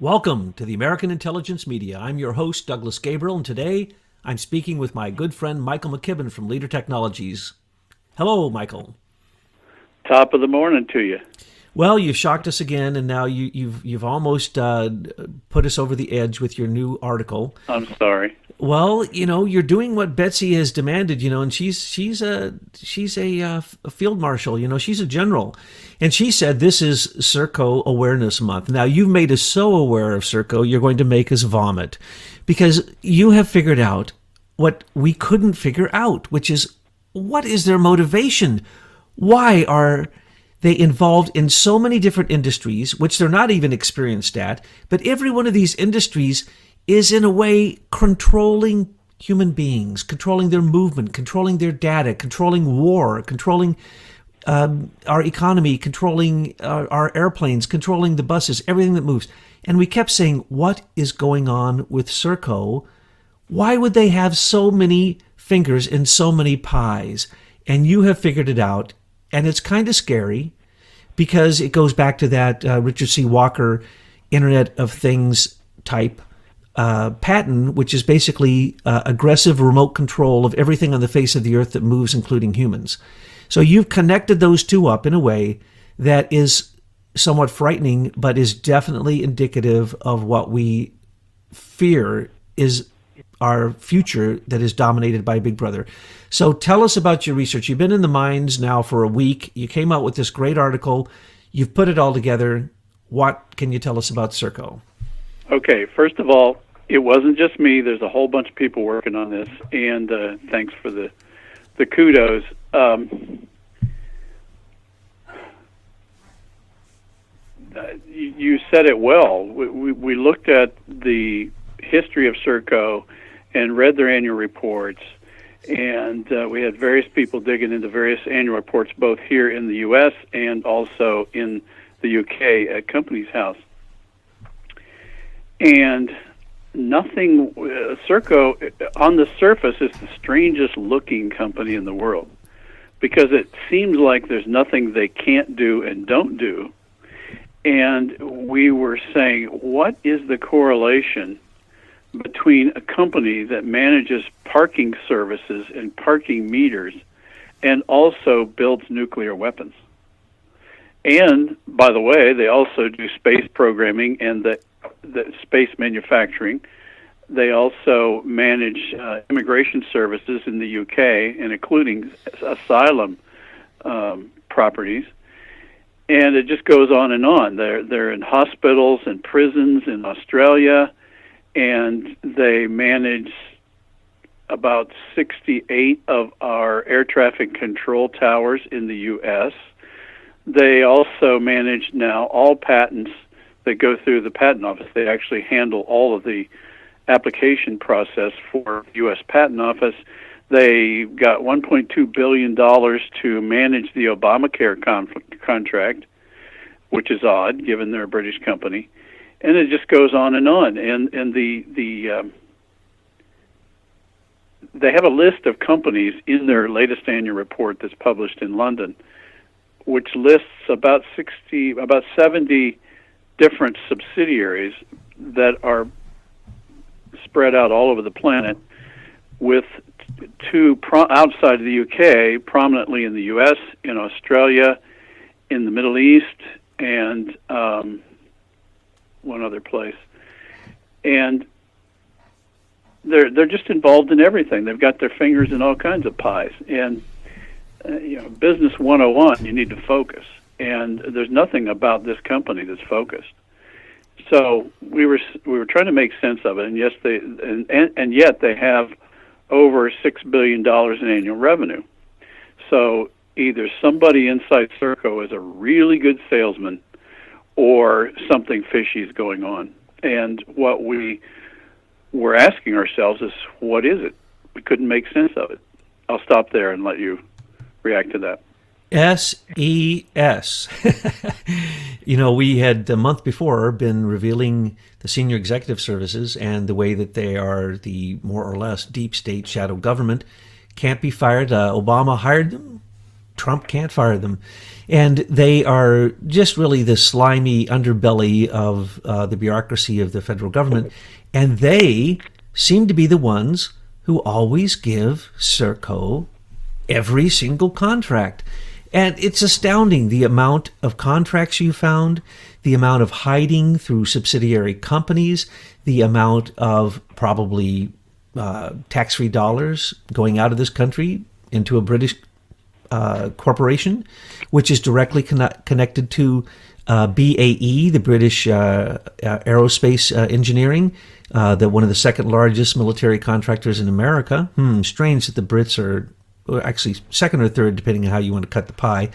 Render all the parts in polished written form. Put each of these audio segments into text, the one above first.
Welcome to the American Intelligence Media. I'm your host, Douglas Gabriel, and today I'm speaking with my good friend Michael McKibben from Leader Technologies. Hello, Michael. Top of the morning to you. Well, you've shocked us again, and now you've almost put us over the edge with your new article. I'm sorry. Well, you're doing what Betsy has demanded, and she's a field marshal, she's a general, and she said this is Serco Awareness Month. Now you've made us so aware of Serco, you're going to make us vomit, because you have figured out what we couldn't figure out, which is what is their motivation? Why are they involved in so many different industries, which they're not even experienced at, but every one of these industries is in a way controlling human beings, controlling their movement, controlling their data, controlling war, controlling our economy, controlling our airplanes, controlling the buses, everything that moves. And we kept saying, what is going on with Serco? Why would they have so many fingers in so many pies? And you have figured it out. And it's kind of scary because it goes back to that Richard C. Walker Internet of Things type patent, which is basically aggressive remote control of everything on the face of the earth that moves, including humans. So you've connected those two up in a way that is somewhat frightening, but is definitely indicative of what we fear is our future that is dominated by Big Brother. So tell us about your research. You've been in the mines now for a week. You came out with this great article. You've put it all together. What can you tell us about Serco? Okay, first of all, it wasn't just me. There's a whole bunch of people working on this, and thanks for the kudos. You said it well. We looked at the history of Serco and read their annual reports, and we had various people digging into various annual reports, both here in the U.S. and also in the U.K. at Companies House. And nothing, Serco, on the surface, is the strangest looking company in the world, because it seems like there's nothing they can't do and don't do. And we were saying, what is the correlation between a company that manages parking services and parking meters and also builds nuclear weapons? And, by the way, they also do space programming and the space manufacturing. They also manage immigration services in the UK, and including asylum properties. And it just goes on and on. They're in hospitals and prisons in Australia, and they manage about 68 of our air traffic control towers in the U.S. They also manage now all patents that go through the patent office. They actually handle all of the application process for the U.S. Patent Office. They got $1.2 billion to manage the Obamacare contract, which is odd given they're a British company. And it just goes on and on. And they have a list of companies in their latest annual report that's published in London, which lists about 70 different subsidiaries that are spread out all over the planet, with two outside of the UK, prominently in the US, in Australia, in the Middle East, and one other place. And they're just involved in everything. They've got their fingers in all kinds of pies. And business 101, you need to focus. And there's nothing about this company that's focused. So we were trying to make sense of it, and yes, and yet they have over $6 billion in annual revenue. So either somebody inside Serco is a really good salesman, or something fishy is going on. And what we were asking ourselves is, what is it? We couldn't make sense of it. I'll stop there and let you react to that. SES. We had the month before been revealing the senior executive services and the way that they are the more or less deep state shadow government. Can't be fired. Obama hired them. Trump can't fire them. And they are just really the slimy underbelly of the bureaucracy of the federal government. And they seem to be the ones who always give Serco every single contract. And it's astounding the amount of contracts you found, the amount of hiding through subsidiary companies, the amount of probably tax-free dollars going out of this country into a British corporation, which is directly connected to BAE, the British Aerospace Engineering, one of the second largest military contractors in America. Strange that the Brits are actually second or third, depending on how you want to cut the pie,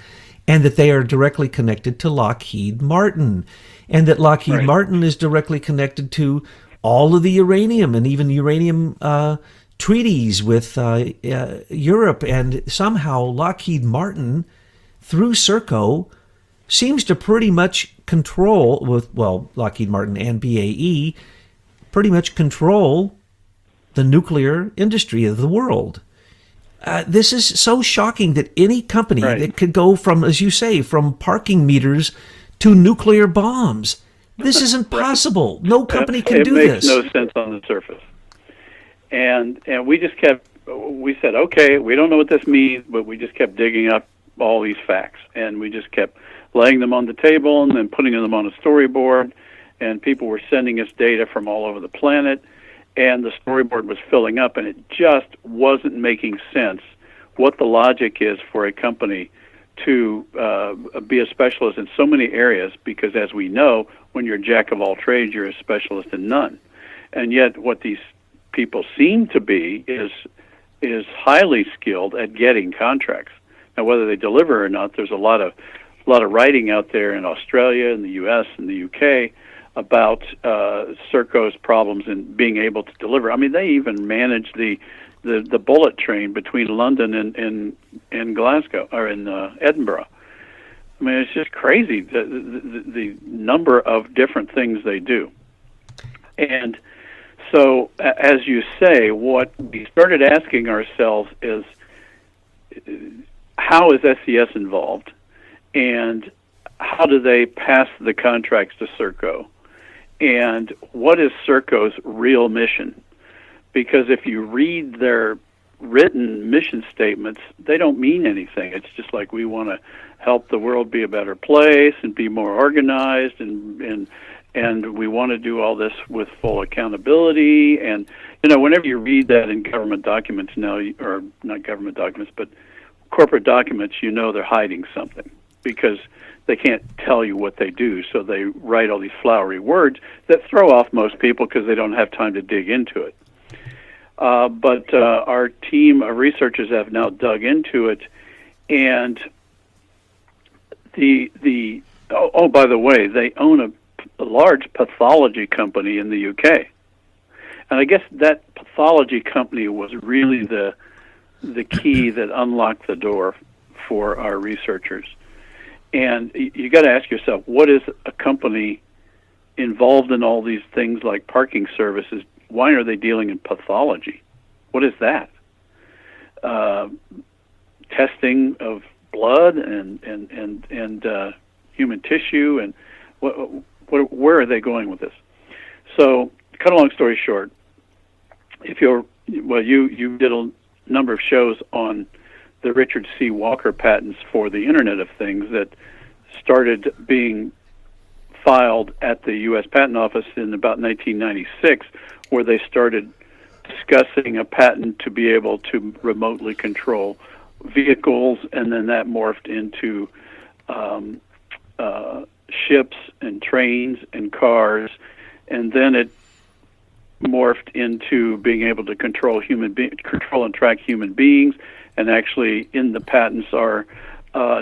and that they are directly connected to Lockheed Martin, and that Lockheed Martin is directly connected to all of the uranium and even uranium treaties with Europe. And somehow Lockheed Martin, through Serco, seems to pretty much control, Lockheed Martin and BAE pretty much control the nuclear industry of the world. This is so shocking that any company that could go from, as you say, from parking meters to nuclear bombs. This isn't possible. No company can do this. It makes no sense on the surface. And we said, okay, we don't know what this means, but we just kept digging up all these facts. And we just kept laying them on the table and then putting them on a storyboard. And people were sending us data from all over the planet. And the storyboard was filling up, and it just wasn't making sense what the logic is for a company to be a specialist in so many areas, because as we know, when you're a jack of all trades, you're a specialist in none. And yet what these people seem to be is highly skilled at getting contracts. Now, whether they deliver or not, there's a lot of writing out there in Australia, in the U.S., and the U.K., about Serco's problems in being able to deliver. I mean, they even manage the bullet train between London and Glasgow, or in Edinburgh. I mean, it's just crazy the number of different things they do. And so, as you say, what we started asking ourselves is, how is SES involved, and how do they pass the contracts to Serco? And what is Serco's real mission? Because if you read their written mission statements, they don't mean anything. It's just like, we want to help the world be a better place and be more organized, and we want to do all this with full accountability. And whenever you read that in government documents now, or not government documents, but corporate documents, they're hiding something, because they can't tell you what they do, so they write all these flowery words that throw off most people because they don't have time to dig into it. But our team of researchers have now dug into it, and by the way, they own a large pathology company in the UK, and I guess that pathology company was really the key that unlocked the door for our researchers. And you got to ask yourself, what is a company involved in all these things like parking services? Why are they dealing in pathology? What is that? Testing of blood and human tissue, and where are they going with this? So, cut a long story short, you did a number of shows on the Richard C. Walker patents for the Internet of Things that started being filed at the U.S. Patent Office in about 1996, where they started discussing a patent to be able to remotely control vehicles, and then that morphed into ships and trains and cars, and then it morphed into being able to control and track human beings. And actually, in the patents are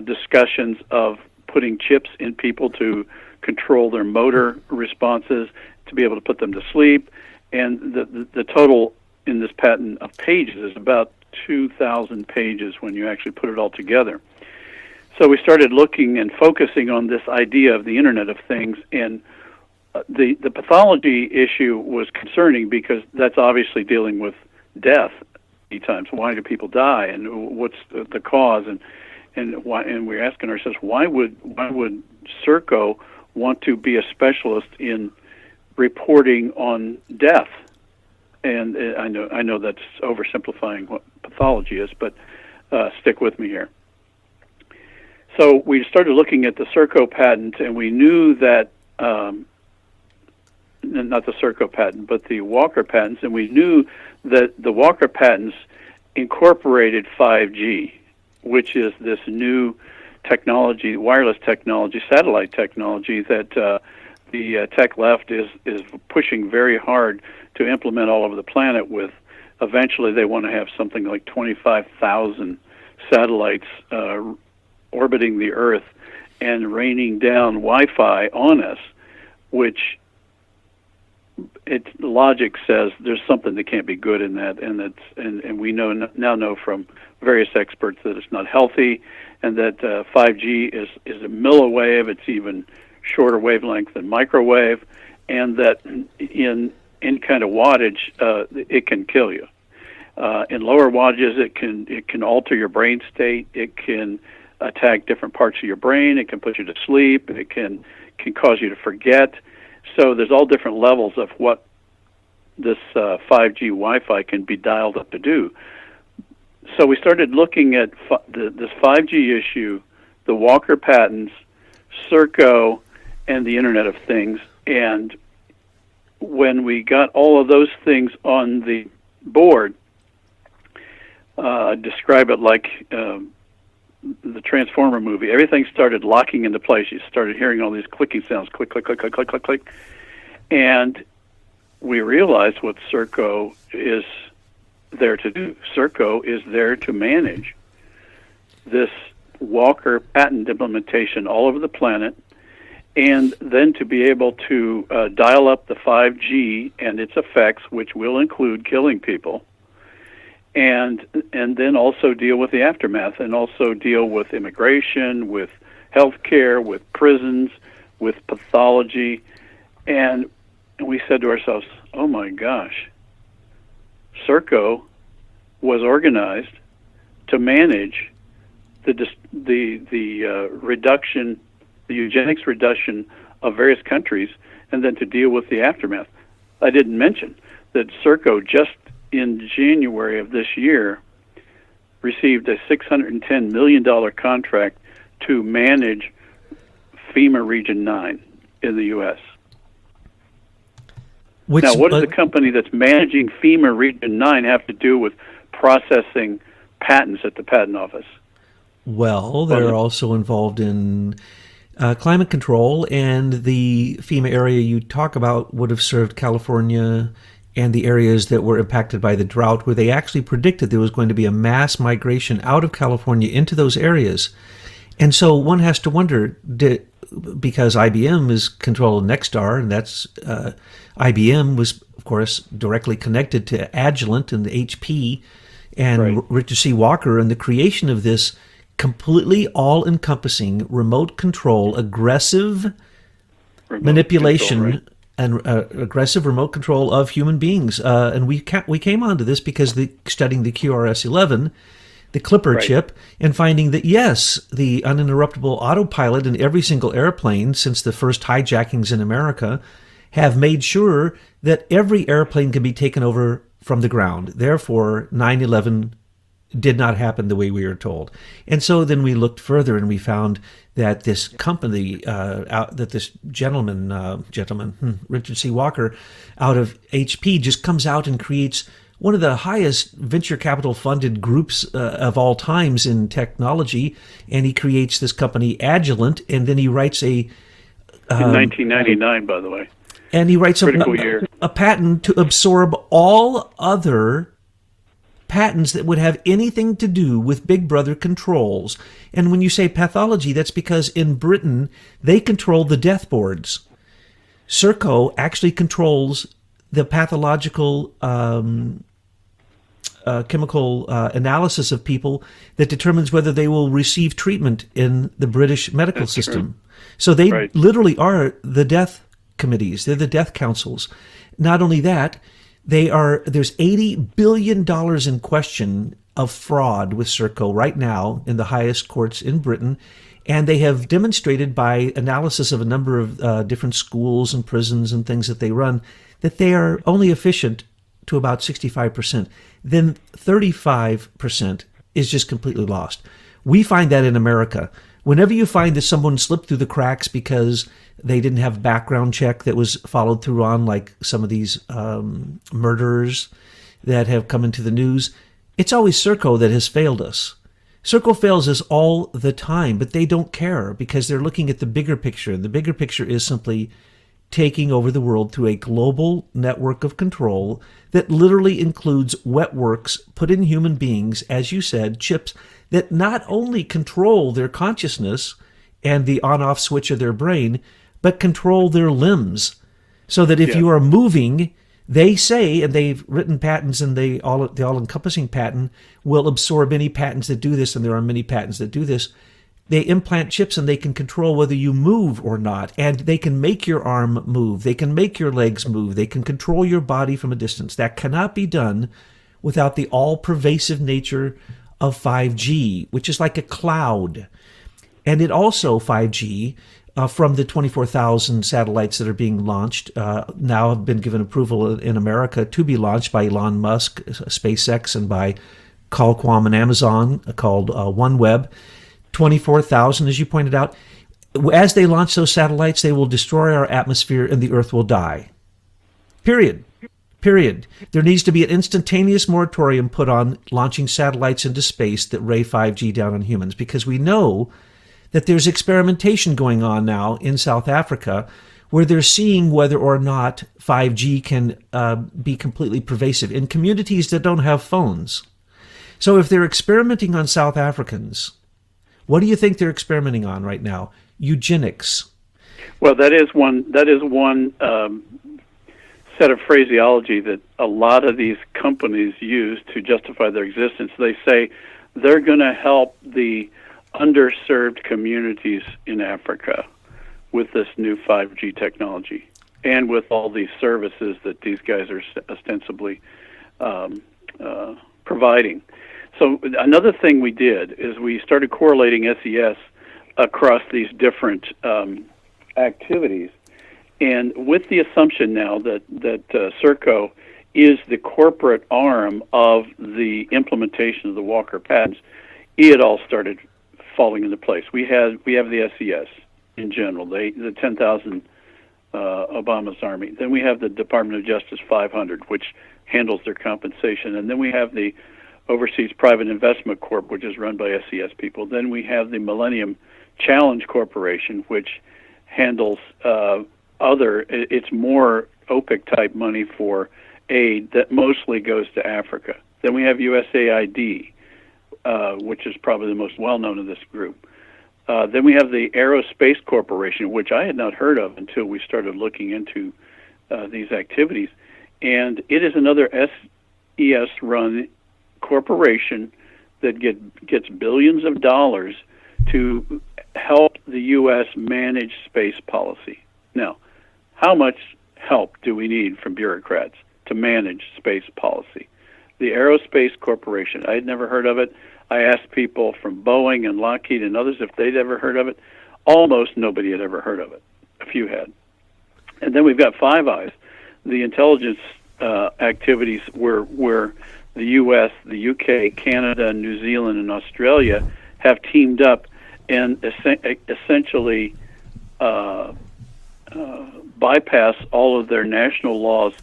discussions of putting chips in people to control their motor responses, to be able to put them to sleep. And the total in this patent of pages is about 2,000 pages when you actually put it all together. So we started looking and focusing on this idea of the Internet of Things, and the pathology issue was concerning because that's obviously dealing with death many times. Why do people die, and what's the cause? and why? And we're asking ourselves, why would Serco want to be a specialist in reporting on death? And I know that's oversimplifying what pathology is, but stick with me here. So we started looking at the Serco patent, and we knew that, not the Serco patent, but the Walker patents, and we knew that the Walker patents incorporated 5G, which is this new technology, wireless technology, satellite technology that the tech left is pushing very hard to implement all over the planet with. Eventually, they want to have something like 25,000 satellites orbiting the Earth and raining down Wi-Fi on us, which logic says there's something that can't be good in that, and we now know from various experts that it's not healthy, and that 5G is a milliwave. It's even shorter wavelength than microwave, and that in any kind of wattage, it can kill you. In lower wattages, it can alter your brain state. It can attack different parts of your brain. It can put you to sleep. It can cause you to forget. So there's all different levels of what this 5G Wi-Fi can be dialed up to do. So we started looking at this 5G issue, the Walker patents, Serco, and the Internet of Things. And when we got all of those things on the board, describe it like the Transformer movie. Everything started locking into place. You started hearing all these clicking sounds, click, click, click, click, click, click, click. And we realized what Serco is there to do. Serco is there to manage this Walker patent implementation all over the planet, and then to be able to dial up the 5G and its effects, which will include killing people, and then also deal with the aftermath, and also deal with immigration, with healthcare, with prisons, with pathology. And we said to ourselves, oh my gosh, Serco was organized to manage the reduction, the eugenics reduction of various countries, and then to deal with the aftermath. I didn't mention that Serco just in January of this year received a $610 million contract to manage FEMA Region 9 in the U.S. Now, what does the company that's managing FEMA Region 9 have to do with processing patents at the Patent Office? Well, they're also involved in climate control, and the FEMA area you talk about would have served California and the areas that were impacted by the drought, where they actually predicted there was going to be a mass migration out of California into those areas. And so one has to wonder, because IBM is controlling Nexstar, and that's IBM was, of course, directly connected to Agilent and the HP and right. Richard C. Walker, and the creation of this completely all-encompassing remote control, aggressive manipulation, control, right? And aggressive remote control of human beings. And we came onto this because studying the QRS-11, the Clipper right. chip, and finding that, yes, the uninterruptible autopilot in every single airplane since the first hijackings in America have made sure that every airplane can be taken over from the ground. Therefore, 9/11 did not happen the way we were told. And so then we looked further and we found that this company, that this gentleman, Richard C. Walker, out of HP, just comes out and creates one of the highest venture capital funded groups of all times in technology. And he creates this company, Agilent, and then he writes in 1999, by the way. And he writes a patent to absorb all other patents that would have anything to do with Big Brother controls. And when you say pathology, that's because in Britain, they control the death boards. Serco actually controls the pathological chemical analysis of people that determines whether they will receive treatment in the British medical system. True. So they right. literally are the death committees. They're the death councils. Not only that, there's $80 billion in question of fraud with Serco right now in the highest courts in Britain. And they have demonstrated by analysis of a number of different schools and prisons and things that they run that they are only efficient to about 65%. Then 35% is just completely lost. We find that in America. Whenever you find that someone slipped through the cracks because they didn't have background check that was followed through on, like some of these murderers that have come into the news, it's always Serco that has failed us. Serco fails us all the time, but they don't care because they're looking at the bigger picture. And the bigger picture is simply taking over the world through a global network of control that literally includes wetworks put in human beings, as you said, chips that not only control their consciousness and the on-off switch of their brain, but control their limbs. So that if you are moving, they say, and they've written patents, and the all-encompassing patent will absorb any patents that do this, and there are many patents that do this. They implant chips and they can control whether you move or not, and they can make your arm move. They can make your legs move. They can control your body from a distance. That cannot be done without the all-pervasive nature of 5G, which is like a cloud. And it also, 5G, from the 24,000 satellites that are being launched, now have been given approval in America to be launched by Elon Musk, SpaceX, and by Qualcomm and Amazon, called OneWeb. 24,000, as you pointed out. As they launch those satellites, they will destroy our atmosphere and the Earth will die. Period. There needs to be an instantaneous moratorium put on launching satellites into space that ray 5G down on humans, because we know that there's experimentation going on now in South Africa where they're seeing whether or not 5G can be completely pervasive in communities that don't have phones. So if they're experimenting on South Africans, what do you think they're experimenting on right now? Eugenics. Well, that is one set of phraseology that a lot of these companies use to justify their existence. They say they're going to help the underserved communities in Africa with this new 5G technology and with all these services that these guys are ostensibly providing. So another thing we did is we started correlating SES across these different activities, and with the assumption now that Serco is the corporate arm of the implementation of the Walker patents, it all started falling into place. We have the SES in general, the 10,000 Obama's Army. Then we have the Department of Justice 500, which handles their compensation, and then we have the Overseas Private Investment Corp, which is run by SES people. Then we have the Millennium Challenge Corporation, which handles it's more OPIC-type money for aid that mostly goes to Africa. Then we have USAID, which is probably the most well-known of this group. Then we have the Aerospace Corporation, which I had not heard of until we started looking into these activities. And it is another SES-run corporation that gets billions of dollars to help the U.S. manage space policy. Now, how much help do we need from bureaucrats to manage space policy? The Aerospace Corporation, I had never heard of it. I asked people from Boeing and Lockheed and others if they'd ever heard of it. Almost nobody had ever heard of it. A few had. And then we've got Five Eyes, the intelligence activities where the U.S., the U.K., Canada, New Zealand, and Australia have teamed up and essentially bypass all of their national laws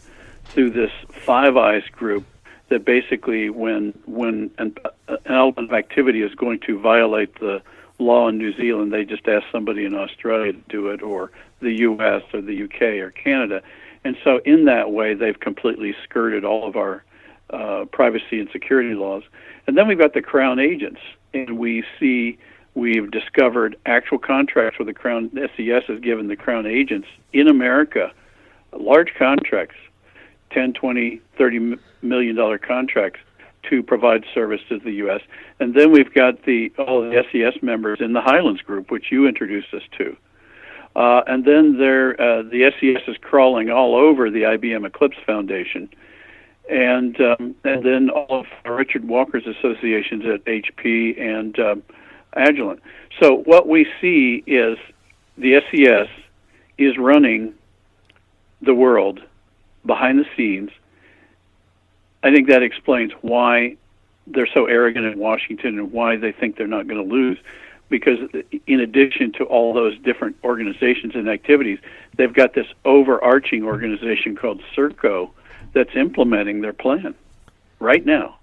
through this Five Eyes group that basically when an element of activity is going to violate the law in New Zealand, they just ask somebody in Australia to do it, or the U.S. or the U.K. or Canada. And so in that way, they've completely skirted all of our privacy and security laws. And then we've got the Crown agents, and we've discovered actual contracts where the Crown, SES has given the Crown agents in America large contracts, 10, 20, $30 million contracts to provide service to the U.S. And then we've got all the SES members in the Highlands group, which you introduced us to. And then the SES is crawling all over the IBM Eclipse Foundation. and then all of Richard Walker's associations at HP and Agilent. So what we see is the SES is running the world behind the scenes. I think that explains why they're so arrogant in Washington and why they think they're not going to lose. Because in addition to all those different organizations and activities, they've got this overarching organization called Serco that's implementing their plan right now.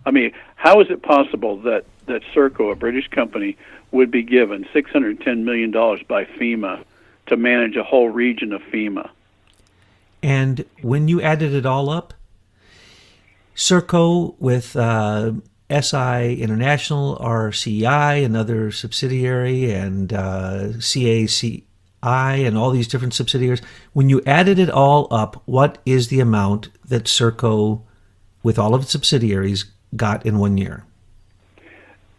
I mean, how is it possible that Serco, a British company, would be given $610 million by FEMA to manage a whole region of FEMA? And when you added it all up, Serco with SI International, RCI, another subsidiary, and CACI, and all these different subsidiaries, when you added it all up, what is the amount that Serco, with all of its subsidiaries, got in 1 year?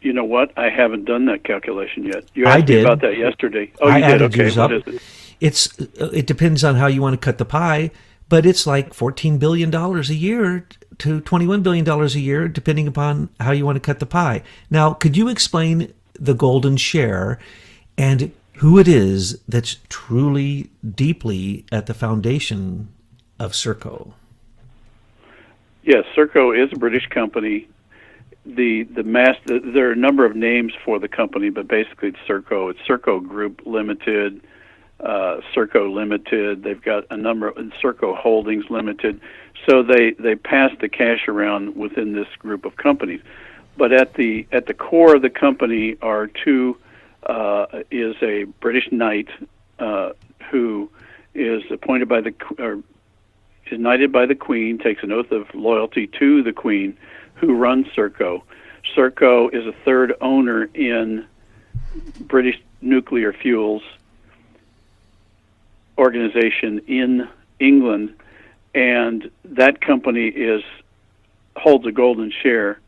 You know what? I haven't done that calculation yet. You asked I did. me about that yesterday. Oh, I you did? added Okay, yours what up. is it? It depends on how you want to cut the pie, but it's like $14 billion a year to $21 billion a year, depending upon how you want to cut the pie. Now, could you explain the golden share and who it is that's truly, deeply at the foundation of Serco? Yes, Serco is a British company. There are a number of names for the company, but basically it's Serco. It's Serco Group Limited, Serco Limited. They've got a number of Serco Holdings Limited. So they pass the cash around within this group of companies. But at the core of the company are is a British knight who is appointed by is knighted by the Queen, takes an oath of loyalty to the Queen, who runs Serco. Serco is a third owner in British Nuclear Fuels organization in England, and that company holds a golden share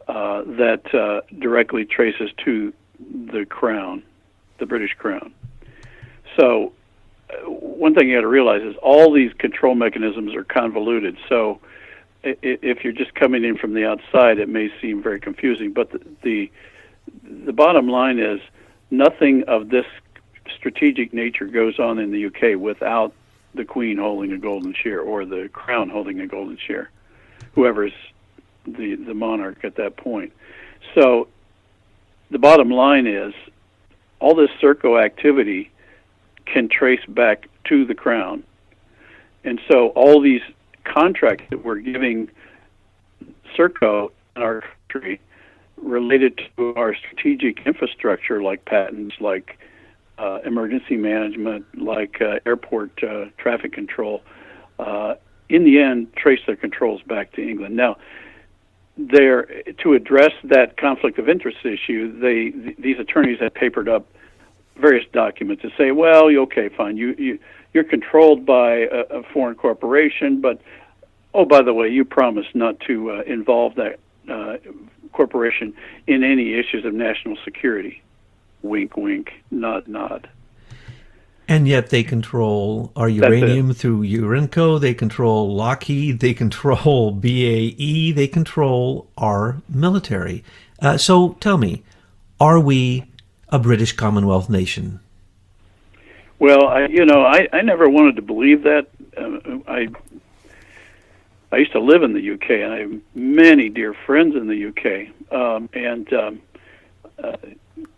that directly traces to the Crown, the British Crown. So one thing you got to realize is all these control mechanisms are convoluted. So if you're just coming in from the outside, it may seem very confusing. But the bottom line is nothing of this strategic nature goes on in the UK without the Queen holding a golden share or the Crown holding a golden share, whoever's the monarch at that point. So the bottom line is all this Serco activity can trace back to the Crown. And so all these contracts that we're giving Serco in our country related to our strategic infrastructure, like patents, like emergency management, like airport traffic control, in the end trace their controls back to England. Now, to address that conflict of interest issue, these attorneys have papered up various documents to say, well, okay, fine, you're controlled by a foreign corporation, but oh, by the way, you promised not to involve that corporation in any issues of national security. Wink, wink, nod, nod. And yet they control our uranium through Urenco, they control Lockheed, they control BAE, they control our military. So tell me, are we a British Commonwealth nation? Well, I never wanted to believe that. I used to live in the UK, and I have many dear friends in the UK.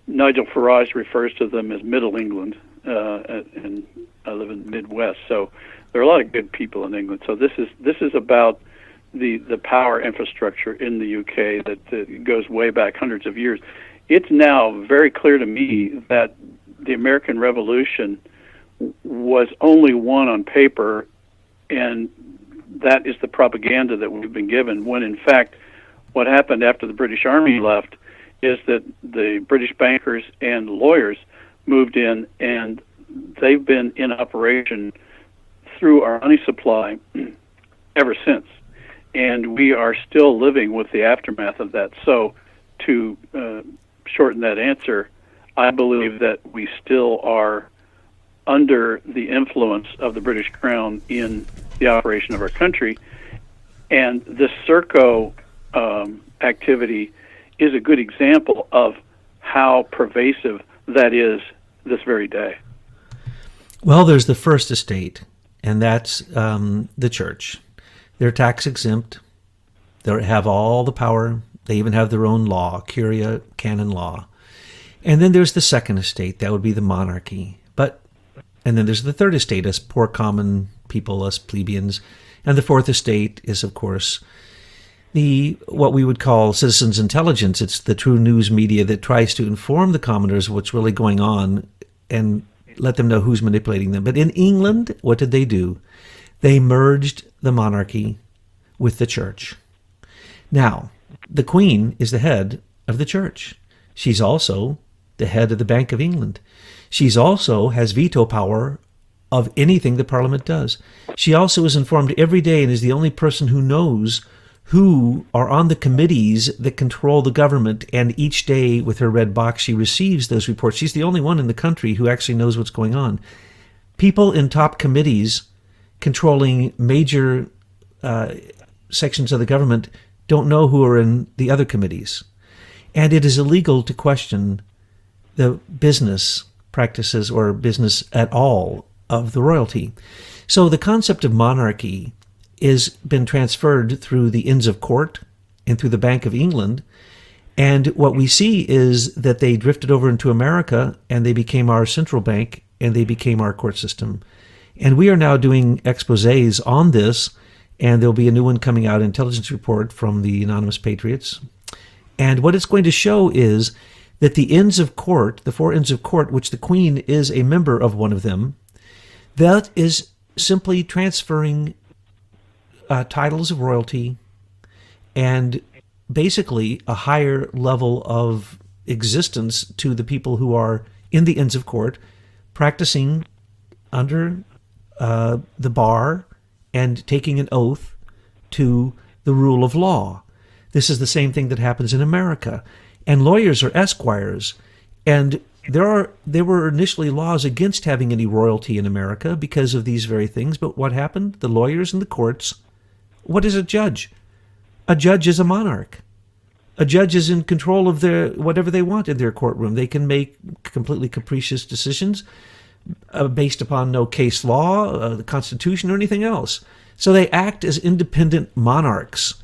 Nigel Farage refers to them as Middle England, and I live in the Midwest. So there are a lot of good people in England. So this is about the power infrastructure in the UK that goes way back hundreds of years. It's now very clear to me that the American Revolution was only won on paper, and that is the propaganda that we've been given, when in fact what happened after the British Army left is that the British bankers and lawyers moved in, and they've been in operation through our money supply ever since. And we are still living with the aftermath of that. So to shorten that answer, I believe that we still are under the influence of the British Crown in the operation of our country. And this Serco activity is a good example of how pervasive that is this very day. Well, there's the first estate, and that's the church. They're tax exempt. They have all the power. They even have their own law, curia, canon law. And then there's the second estate. That would be the monarchy. And then there's the third estate, us poor common people, us plebeians. And the fourth estate is, of course, what we would call citizens' intelligence. It's the true news media that tries to inform the commoners of what's really going on and let them know who's manipulating them. But in England, what did they do? They merged the monarchy with the church. Now, the Queen is the head of the church. She's also the head of the Bank of England. She's also has veto power of anything the Parliament does. She also is informed every day and is the only person who knows who are on the committees that control the government, and each day with her red box she receives those reports. She's the only one in the country who actually knows what's going on. People in top committees controlling major sections of the government don't know who are in the other committees. And it is illegal to question the business practices or business at all of the royalty. So the concept of monarchy has been transferred through the Inns of Court and through the Bank of England. And what we see is that they drifted over into America and they became our central bank and they became our court system. And we are now doing exposés on this, and there'll be a new one coming out, intelligence report from the Anonymous Patriots. And what it's going to show is that the Inns of Court, the four Inns of Court, which the Queen is a member of one of them, that is simply transferring titles of royalty and basically a higher level of existence to the people who are in the Inns of Court, practicing under the bar and taking an oath to the rule of law. This is the same thing that happens in America. And lawyers are esquires. And there were initially laws against having any royalty in America because of these very things. But what happened? The lawyers in the courts. What is a judge? A judge is a monarch. A judge is in control of whatever they want in their courtroom. They can make completely capricious decisions based upon no case law, the Constitution, or anything else. So they act as independent monarchs.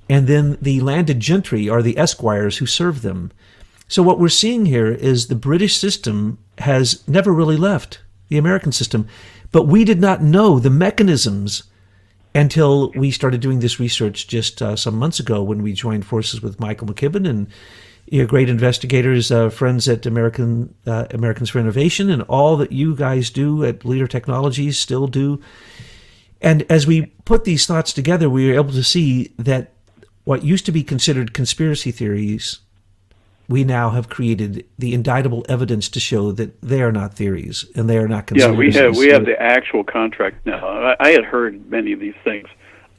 And then the landed gentry are the esquires who serve them. So what we're seeing here is the British system has never really left the American system, but we did not know the mechanisms until we started doing this research just some months ago when we joined forces with Michael McKibben and your great investigators, friends at Americans for Innovation, and all that you guys do at Leader Technologies still do. And as we put these thoughts together, we were able to see that what used to be considered conspiracy theories, we now have created the indictable evidence to show that they are not theories and they are not conspiracies. Yeah, we have the actual contract now. I had heard many of these things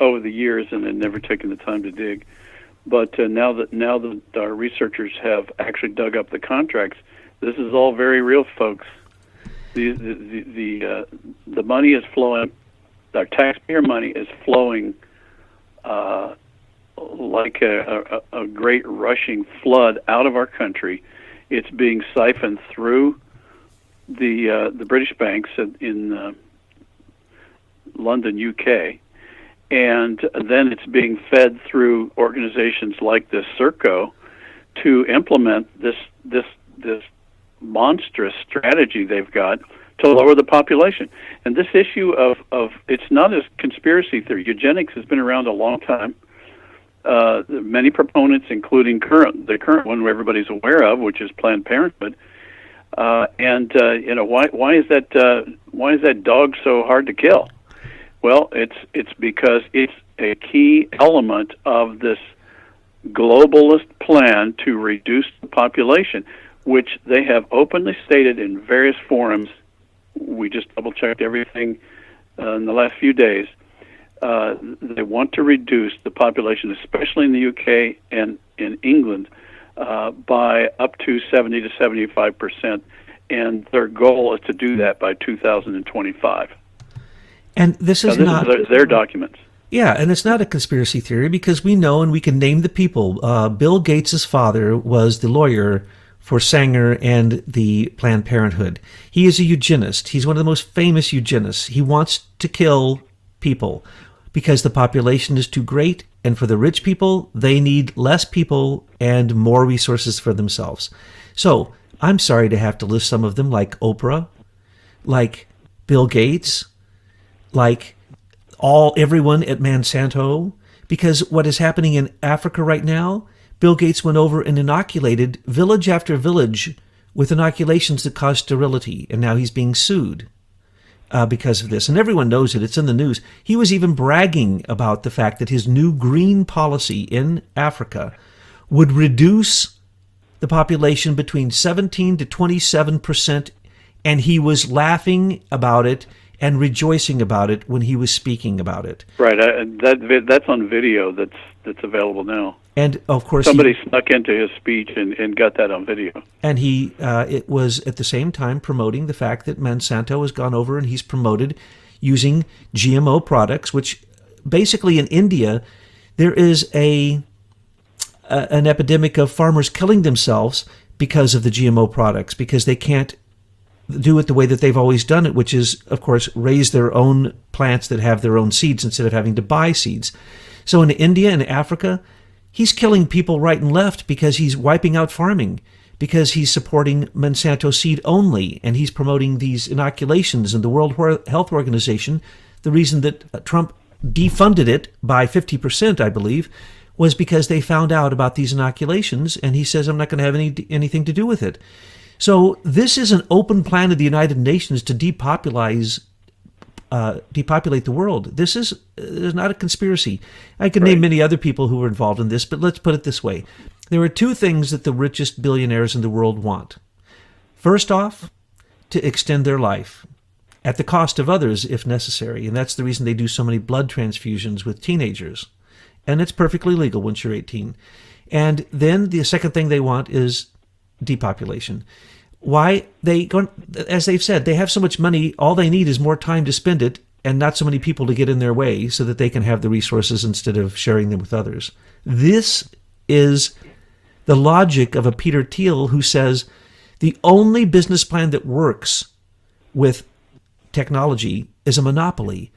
over the years and had never taken the time to dig. But now that our researchers have actually dug up the contracts, this is all very real, folks. The money is flowing. Our taxpayer money is flowing like a great rushing flood out of our country. It's being siphoned through the British banks in London, UK, and then it's being fed through organizations like this Serco to implement this monstrous strategy they've got to lower the population. And this issue of it's not a conspiracy theory. Eugenics has been around a long time. Many proponents, including the current one everybody's aware of, which is Planned Parenthood. Why is that dog so hard to kill? Well, it's because it's a key element of this globalist plan to reduce the population, which they have openly stated in various forums. We just double-checked everything in the last few days. They want to reduce the population, especially in the UK and in England, by up to 70 to 75%, and their goal is to do that by 2025. And this is not their documents. Yeah, and it's not a conspiracy theory because we know and we can name the people. Bill Gates' father was the lawyer for Sanger and the Planned Parenthood. He is a eugenist. He's one of the most famous eugenists. He wants to kill people because the population is too great, and for the rich people, they need less people and more resources for themselves. So I'm sorry to have to list some of them, like Oprah, like Bill Gates, like everyone at Monsanto, because what is happening in Africa right now, Bill Gates went over and inoculated village after village with inoculations that cause sterility, and now he's being sued because of this. And everyone knows it. It's in the news. He was even bragging about the fact that his new green policy in Africa would reduce the population between 17 to 27%, and he was laughing about it and rejoicing about it when he was speaking about it. Right. That's on video. That's available now. And of course, somebody snuck into his speech and got that on video. And it was at the same time promoting the fact that Monsanto has gone over and he's promoted using GMO products, which basically in India there is an epidemic of farmers killing themselves because of the GMO products, because they can't do it the way that they've always done it, which is, of course, raise their own plants that have their own seeds instead of having to buy seeds. So in India and Africa, he's killing people right and left because he's wiping out farming, because he's supporting Monsanto seed only, and he's promoting these inoculations. And the World Health Organization, the reason that Trump defunded it by 50%, I believe, was because they found out about these inoculations, and he says, I'm not going to have anything to do with it. So this is an open plan of the United Nations to depopulate the world. This is not a conspiracy. I could name many other people who were involved in this, but let's put it this way. There are two things that the richest billionaires in the world want. First off, to extend their life at the cost of others if necessary, and that's the reason they do so many blood transfusions with teenagers. And it's perfectly legal once you're 18. And then the second thing they want is depopulation. Why? As they've said, they have so much money, all they need is more time to spend it and not so many people to get in their way so that they can have the resources instead of sharing them with others. This is the logic of a Peter Thiel who says the only business plan that works with technology is a monopoly.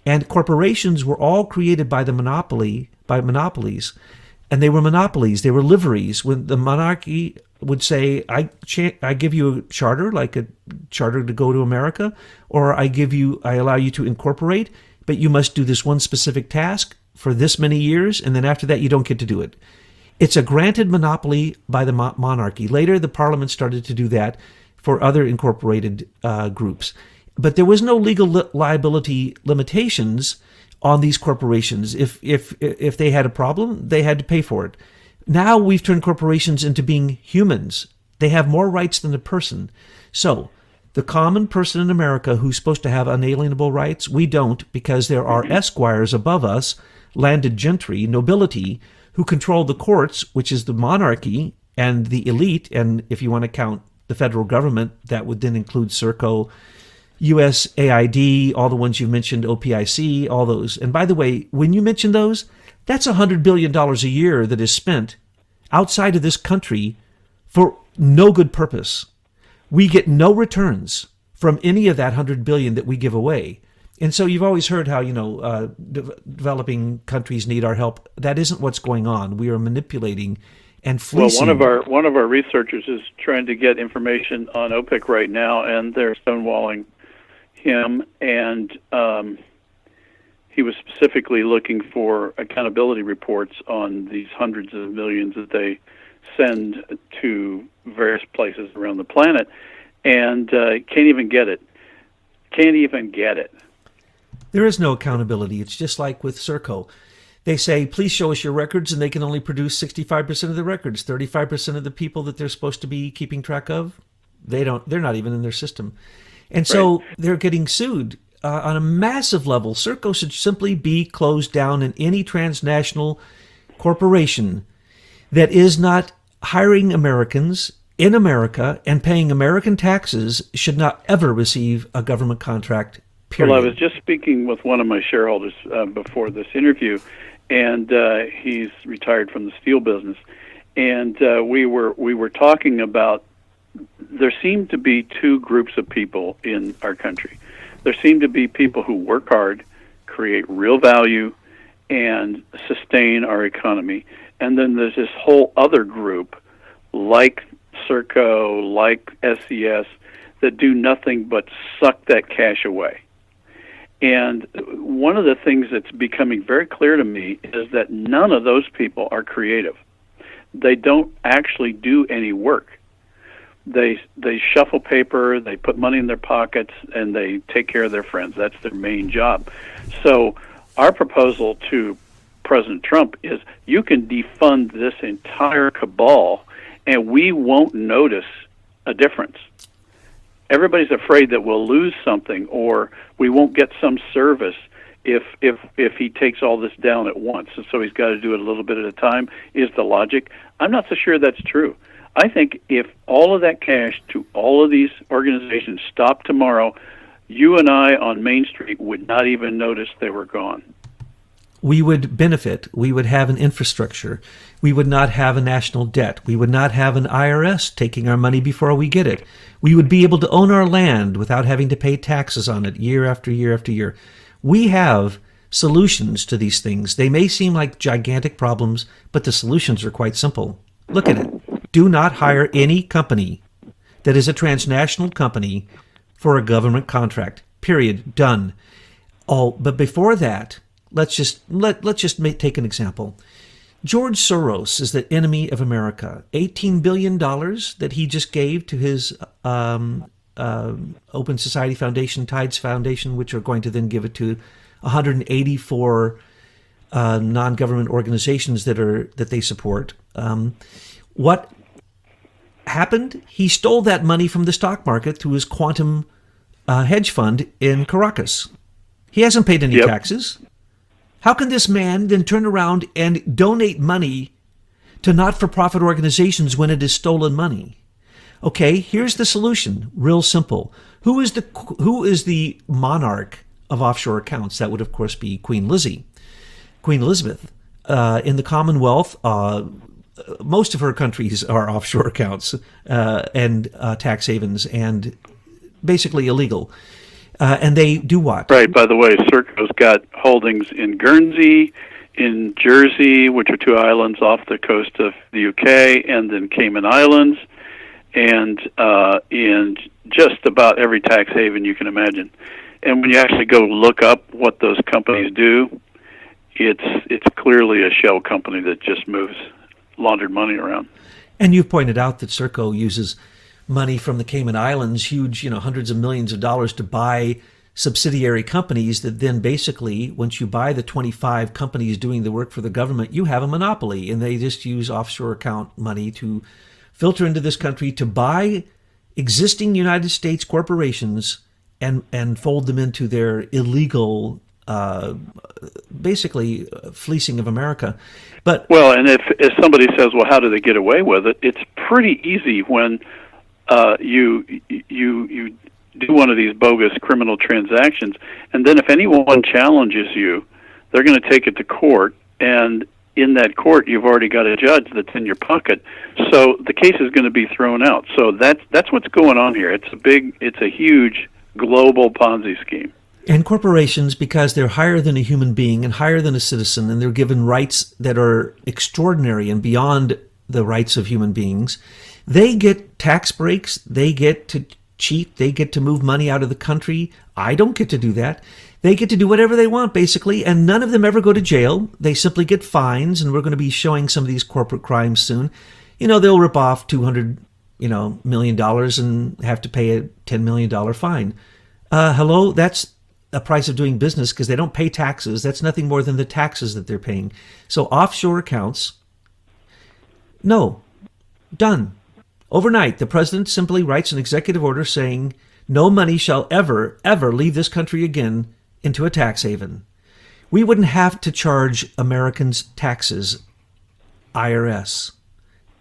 And corporations were all created by monopolies. And they were monopolies. They were liveries. When the monarchy would say, I give you a charter, like a charter to go to America, or I allow you to incorporate, but you must do this one specific task for this many years, and then after that you don't get to do it. It's a granted monopoly by the monarchy. Later, the parliament started to do that for other incorporated groups. But there was no legal liability limitations on these corporations. If they had a problem, they had to pay for it. Now we've turned corporations into being humans. They have more rights than a person. So the common person in America who's supposed to have unalienable rights, we don't, because there are esquires above us, landed gentry, nobility, who control the courts, which is the monarchy and the elite. And if you want to count the federal government, that would then include Serco, USAID, all the ones you mentioned, OPIC, all those. And by the way, when you mention those, that's $100 billion a year that is spent outside of this country for no good purpose. We get no returns from any of that $100 billion that we give away. And so you've always heard how, developing countries need our help. That isn't what's going on. We are manipulating and fleecing. Well, one of our researchers is trying to get information on OPEC right now, and they're stonewalling him, and he was specifically looking for accountability reports on these hundreds of millions that they send to various places around the planet, and can't even get it. There is no accountability. It's just like with Serco. They say, please show us your records, and they can only produce 65% of the records. 35% of the people that they're supposed to be keeping track of, they're not even in their system. And so they're getting sued on a massive level. Serco should simply be closed down, and any transnational corporation that is not hiring Americans in America and paying American taxes should not ever receive a government contract period. Well, I was just speaking with one of my shareholders before this interview, and he's retired from the steel business, and we were talking about there seem to be two groups of people in our country. There seem to be people who work hard, create real value, and sustain our economy. And then there's this whole other group, like Serco, like SES, that do nothing but suck that cash away. And one of the things that's becoming very clear to me is that none of those people are creative. They don't actually do any work. They shuffle paper, they put money in their pockets, and they take care of their friends. That's their main job. So our proposal to President Trump is you can defund this entire cabal, and we won't notice a difference. Everybody's afraid that we'll lose something or we won't get some service if he takes all this down at once. And so he's got to do it a little bit at a time, is the logic. I'm not so sure that's true. I think if all of that cash to all of these organizations stopped tomorrow, you and I on Main Street would not even notice they were gone. We would benefit. We would have an infrastructure. We would not have a national debt. We would not have an IRS taking our money before we get it. We would be able to own our land without having to pay taxes on it year after year after year. We have solutions to these things. They may seem like gigantic problems, but the solutions are quite simple. Look at it. Do not hire any company that is a transnational company for a government contract. Period. Done. But before that, let's just take an example. George Soros is the enemy of America. $18 billion that he just gave to his Open Society Foundation, Tides Foundation, which are going to then give it to 184 non-government organizations that they support. What happened? He stole that money from the stock market through his quantum hedge fund in Caracas. He hasn't paid any taxes. How can this man then turn around and donate money to not-for-profit organizations when it is stolen money? Okay, here's the solution. Real simple. Who is the monarch of offshore accounts? That would, of course, be Queen Elizabeth. In the Commonwealth, most of her countries are offshore accounts and tax havens and basically illegal. And they do what? Right. By the way, Serco's got holdings in Guernsey, in Jersey, which are two islands off the coast of the UK, and then Cayman Islands, and in just about every tax haven you can imagine. And when you actually go look up what those companies do, it's clearly a shell company that just moves laundered money around. And you've pointed out that Serco uses money from the Cayman Islands, huge, hundreds of millions of dollars to buy subsidiary companies that then basically, once you buy the 25 companies doing the work for the government, you have a monopoly, and they just use offshore account money to filter into this country to buy existing United States corporations and fold them into their illegal basically fleecing of America. But and if somebody says, well, how do they get away with it? It's pretty easy when you do one of these bogus criminal transactions, and then if anyone challenges you, they're going to take it to court, and in that court you've already got a judge that's in your pocket, so the case is going to be thrown out. So that's what's going on here. It's a huge global Ponzi scheme. And corporations, because they're higher than a human being and higher than a citizen, and they're given rights that are extraordinary and beyond the rights of human beings, they get tax breaks, they get to cheat, they get to move money out of the country. I don't get to do that. They get to do whatever they want, basically, and none of them ever go to jail. They simply get fines, and we're going to be showing some of these corporate crimes soon. They'll rip off $200 million and have to pay a $10 million fine. Hello, that's a price of doing business because they don't pay taxes. That's nothing more than the taxes that they're paying. So offshore accounts, no, done. Overnight, the president simply writes an executive order saying no money shall ever, ever leave this country again into a tax haven. We wouldn't have to charge Americans taxes, IRS.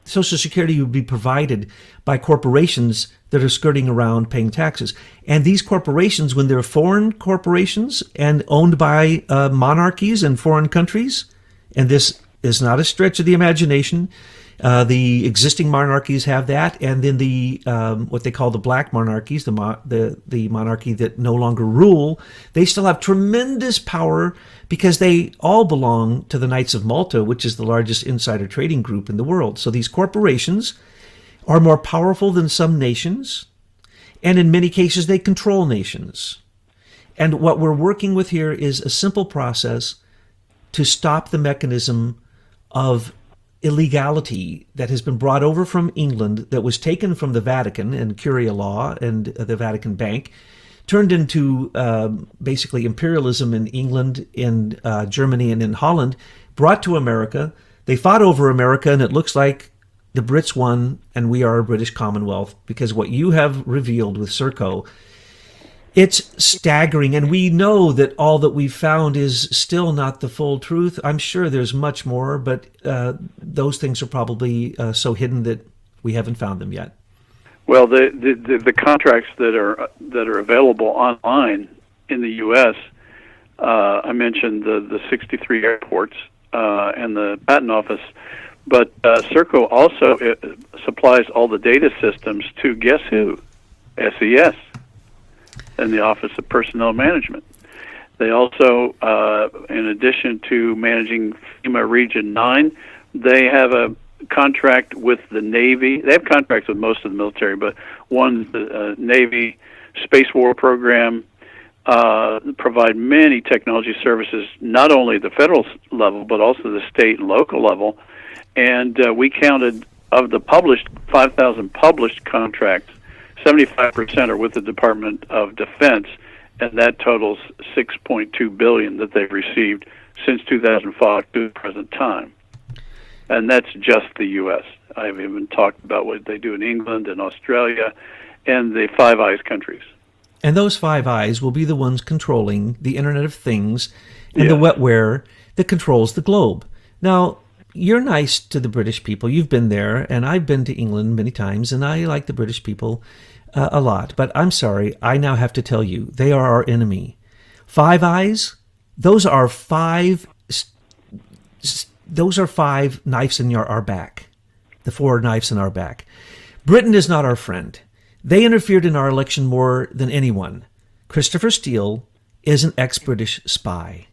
Social Security would be provided by corporations that are skirting around paying taxes. And these corporations, when they're foreign corporations and owned by monarchies in foreign countries, and this is not a stretch of the imagination, the existing monarchies have that, and then the what they call the black monarchies, the monarchy that no longer rule, they still have tremendous power because they all belong to the Knights of Malta, which is the largest insider trading group in the world. So these corporations are more powerful than some nations, and in many cases they control nations. And what we're working with here is a simple process to stop the mechanism of illegality that has been brought over from England, that was taken from the Vatican and Curia law and the Vatican Bank, turned into basically imperialism in England, in Germany, and in Holland, brought to America. They fought over America, and it looks like the Brits won, and we are a British Commonwealth, because what you have revealed with Serco, it's staggering, and we know that all that we've found is still not the full truth. I'm sure there's much more, but those things are probably so hidden that we haven't found them yet. Well, the contracts that are available online in the U.S. I mentioned the 63 airports and the patent office, but Serco also supplies all the data systems to guess who? SES and the Office of Personnel Management. They also, in addition to managing FEMA Region 9, they have a contract with the Navy. They have contracts with most of the military, but one's the Navy Space War Program, provide many technology services, not only at the federal level, but also the state and local level. And we counted, of the published 5,000 published contracts, 75% are with the Department of Defense, and that totals $6.2 billion that they've received since 2005 to the present time. And that's just the U.S. I haven't even talked about what they do in England and Australia and the Five Eyes countries. And those Five Eyes will be the ones controlling the Internet of Things and the Yes. wetware that controls the globe. Now, you're nice to the British people. You've been there, and I've been to England many times, and I like the British people a lot. But I'm sorry, I now have to tell you, they are our enemy. Five Eyes, those are five knives in our back, the four knives in our back. Britain is not our friend. They interfered in our election more than anyone. Christopher Steele is an ex-British spy.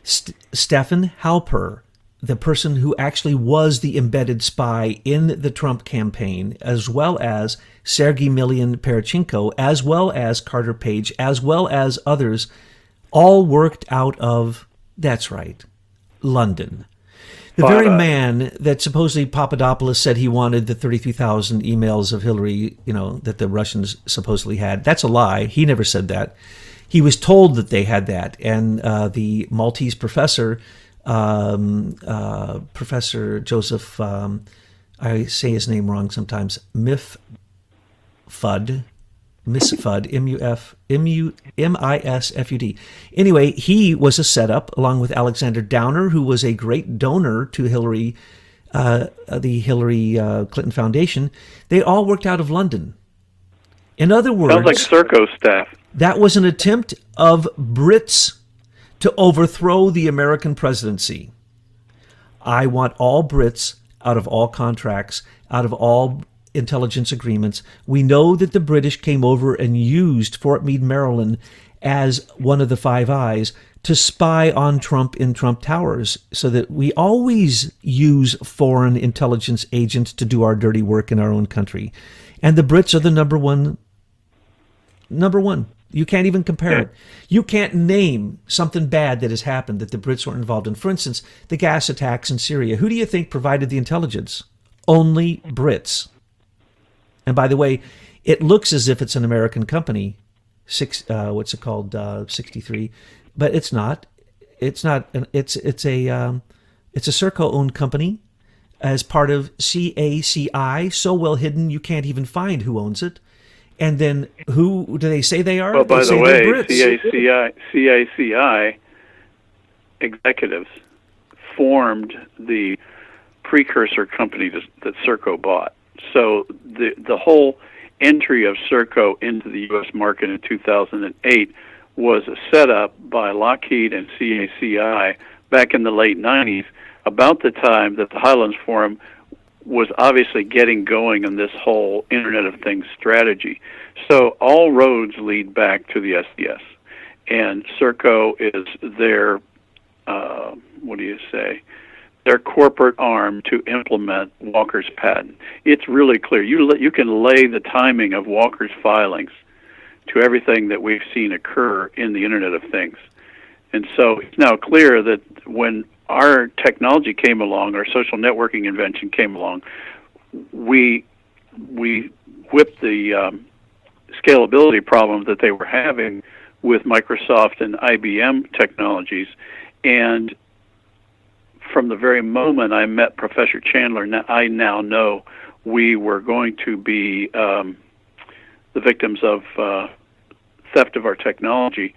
Stefan Halper, the person who actually was the embedded spy in the Trump campaign, as well as Sergei Parachenko, as well as Carter Page, as well as others, all worked out of, that's right, London. The very man that supposedly Papadopoulos said he wanted the 33,000 emails of Hillary, that the Russians supposedly had. That's a lie. He never said that. He was told that they had that. And the Maltese professor, Professor Joseph, I say his name wrong sometimes, Misfud, M-I-S-F-U-D. Anyway, he was a setup along with Alexander Downer, who was a great donor to Hillary, the Hillary Clinton Foundation. They all worked out of London. In other words, sounds like Serco staff. That was an attempt of Brits to overthrow the American presidency. I want all Brits out of all contracts, out of all intelligence agreements. We know that the British came over and used Fort Meade, Maryland as one of the Five Eyes to spy on Trump in Trump Towers, so that we always use foreign intelligence agents to do our dirty work in our own country. And the Brits are the number one. You can't even compare it. You can't name something bad that has happened that the Brits weren't involved in. For instance, the gas attacks in Syria. Who do you think provided the intelligence? Only Brits. And by the way, it looks as if it's an American company, 63, but it's not. It's not. It's a Serco-owned company as part of CACI, so well hidden you can't even find who owns it. And then who do they say they are? Well, by the way, CACI executives formed the precursor company that Serco bought. So the whole entry of Serco into the U.S. market in 2008 was a setup by Lockheed and CACI back in the late 90s, about the time that the Highlands Forum was obviously getting going in this whole Internet of Things strategy. So all roads lead back to the SDS. And Serco is their, their corporate arm to implement Walker's patent. It's really clear. You can lay the timing of Walker's filings to everything that we've seen occur in the Internet of Things. And so it's now clear that when our technology came along, our social networking invention came along, we whipped the scalability problem that they were having with Microsoft and IBM technologies. And from the very moment I met Professor Chandler, I now know we were going to be the victims of theft of our technology.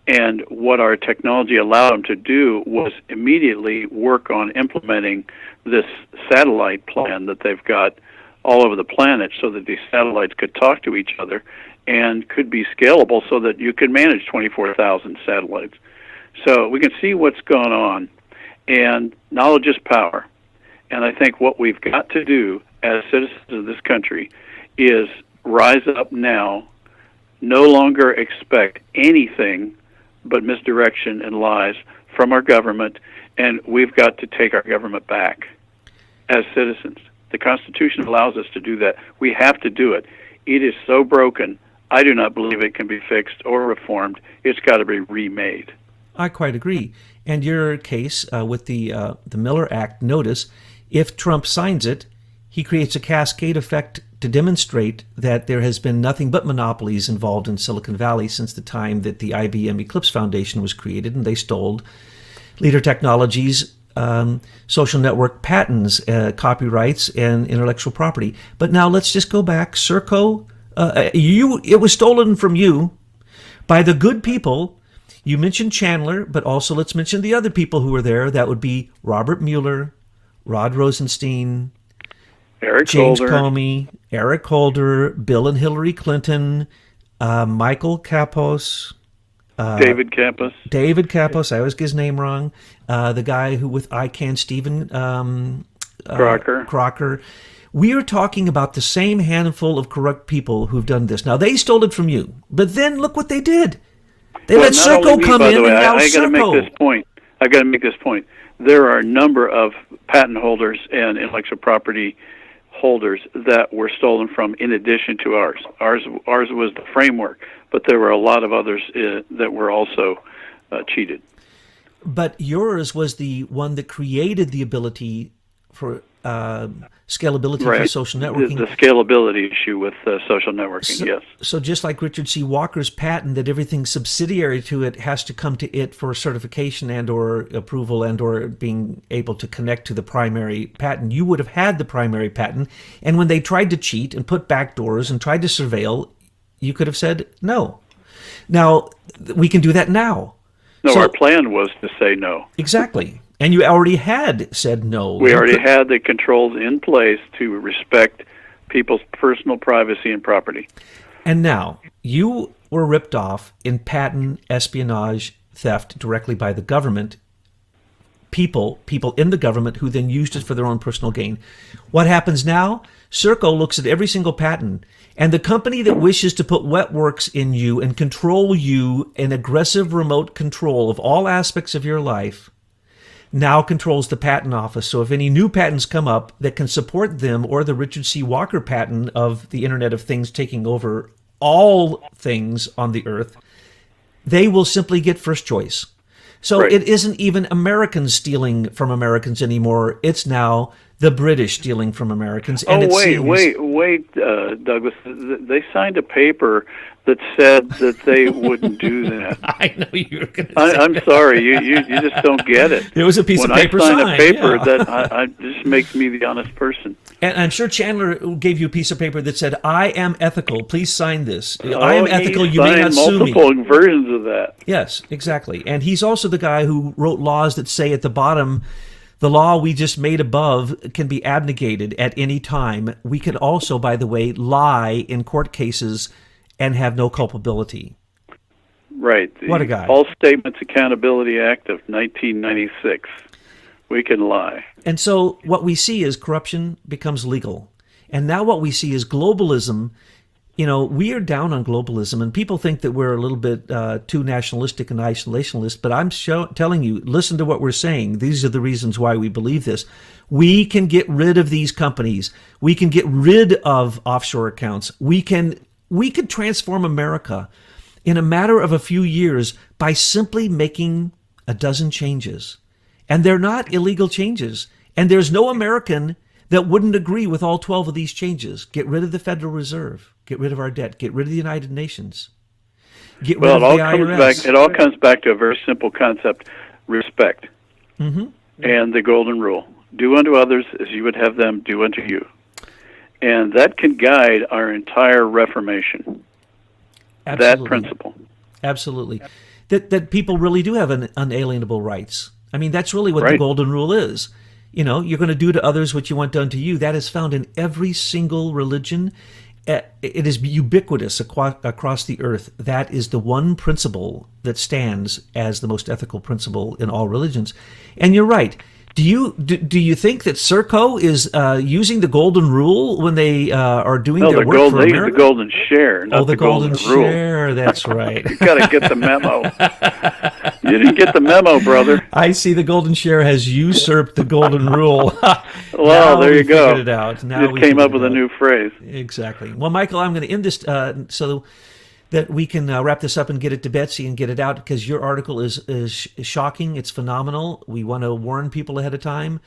And what our technology allowed them to do was immediately work on implementing this satellite plan that they've got all over the planet, so that these satellites could talk to each other and could be scalable so that you could manage 24,000 satellites. So we can see what's going on, and knowledge is power. And I think what we've got to do as citizens of this country is rise up now, no longer expect anything but misdirection and lies from our government, and we've got to take our government back as citizens. The Constitution allows us to do that. We have to do it. It is so broken, I do not believe it can be fixed or reformed. It's got to be remade. I quite agree. And your case with the Miller Act notice, if Trump signs it, he creates a cascade effect to demonstrate that there has been nothing but monopolies involved in Silicon Valley since the time that the IBM Eclipse Foundation was created, and they stole Leader Technologies' social network patents, copyrights, and intellectual property. But now let's just go back. Serco, it was stolen from you by the good people. You mentioned Chandler, but also let's mention the other people who were there. That would be Robert Mueller, Rod Rosenstein, James Comey, Eric Holder, Bill and Hillary Clinton, Michael Kapos, David Kapos. I always get his name wrong. The guy who with ICANN, Stephen Crocker. We are talking about the same handful of corrupt people who've done this. Now, they stole it from you, but then look what they did. They let Serco come in, and now I got to make this point. I've got to make this point. There are a number of patent holders and intellectual property holders that were stolen from in addition to ours. Ours was the framework, but there were a lot of others that were also cheated. But yours was the one that created the ability for scalability for social networking. The scalability issue with social networking, yes. So just like Richard C. Walker's patent, that everything subsidiary to it has to come to it for certification and or approval and or being able to connect to the primary patent. You would have had the primary patent, and when they tried to cheat and put backdoors and tried to surveil, you could have said no. Now, we can do that now. No, so, our plan was to say no. Exactly. And you already had said no. We already had the controls in place to respect people's personal privacy and property. And now, you were ripped off in patent espionage theft directly by the government, people in the government who then used it for their own personal gain. What happens now? Serco looks at every single patent, and the company that wishes to put wet works in you and control you in aggressive remote control of all aspects of your life now controls the patent office. So if any new patents come up that can support them or the Richard C. Walker patent of the Internet of Things taking over all things on the earth, they will simply get first choice. So It isn't even Americans stealing from Americans anymore. It's now the British stealing from Americans. And wait, Douglas. They signed a paper that said that they wouldn't do that. I know you were going to say I'm sorry. You just don't get it. There was a piece of paper signed. When I signed a paper that just makes me the honest person. And I'm sure Chandler gave you a piece of paper that said, "I am ethical. Please sign this. I am ethical. You may not sue me." Multiple versions of that. Yes, exactly. And he's also the guy who wrote laws that say at the bottom, The law we just made above can be abrogated at any time. We can also, by the way, lie in court cases and have no culpability. Right. What a guy. False Statements Accountability Act of 1996. We can lie. And so what we see is corruption becomes legal. And now what we see is globalism. You know, we are down on globalism, and people think that we're a little bit too nationalistic and isolationist, but I'm telling you, listen to what we're saying. These are the reasons why we believe this. We can get rid of these companies. We can get rid of offshore accounts. We could transform America in a matter of a few years by simply making a dozen changes. And they're not illegal changes. And there's no American that wouldn't agree with all 12 of these changes. Get rid of the Federal Reserve. Get rid of our debt. Get rid of the United Nations. Get rid of the IRS. It all comes back to a very simple concept: respect, and the golden rule: do unto others as you would have them do unto you. And that can guide our entire Reformation. Absolutely. That principle. Absolutely. That people really do have unalienable rights. I mean, that's really what the golden rule is. You know, you're going to do to others what you want done to you. That is found in every single religion. It is ubiquitous across the earth. That is the one principle that stands as the most ethical principle in all religions. And you're right. Do you think that Serco is using the golden rule when they are doing their work for America? They use the golden share, not the golden rule. Share. That's right. You got to get the memo. You didn't get the memo, brother. I see the golden share has usurped the golden rule. Well, there you go. Figured it out. Now just came up with a new phrase. Exactly. Well, Michael, I'm going to end this so that we can wrap this up and get it to Betsy and get it out, because your article is shocking. It's phenomenal. We want to warn people ahead of time.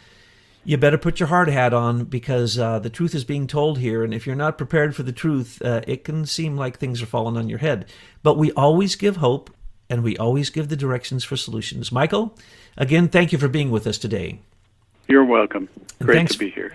You better put your hard hat on, because the truth is being told here. And if you're not prepared for the truth, it can seem like things are falling on your head. But we always give hope, and we always give the directions for solutions. Michael, again, thank you for being with us today. You're welcome. Great to be here.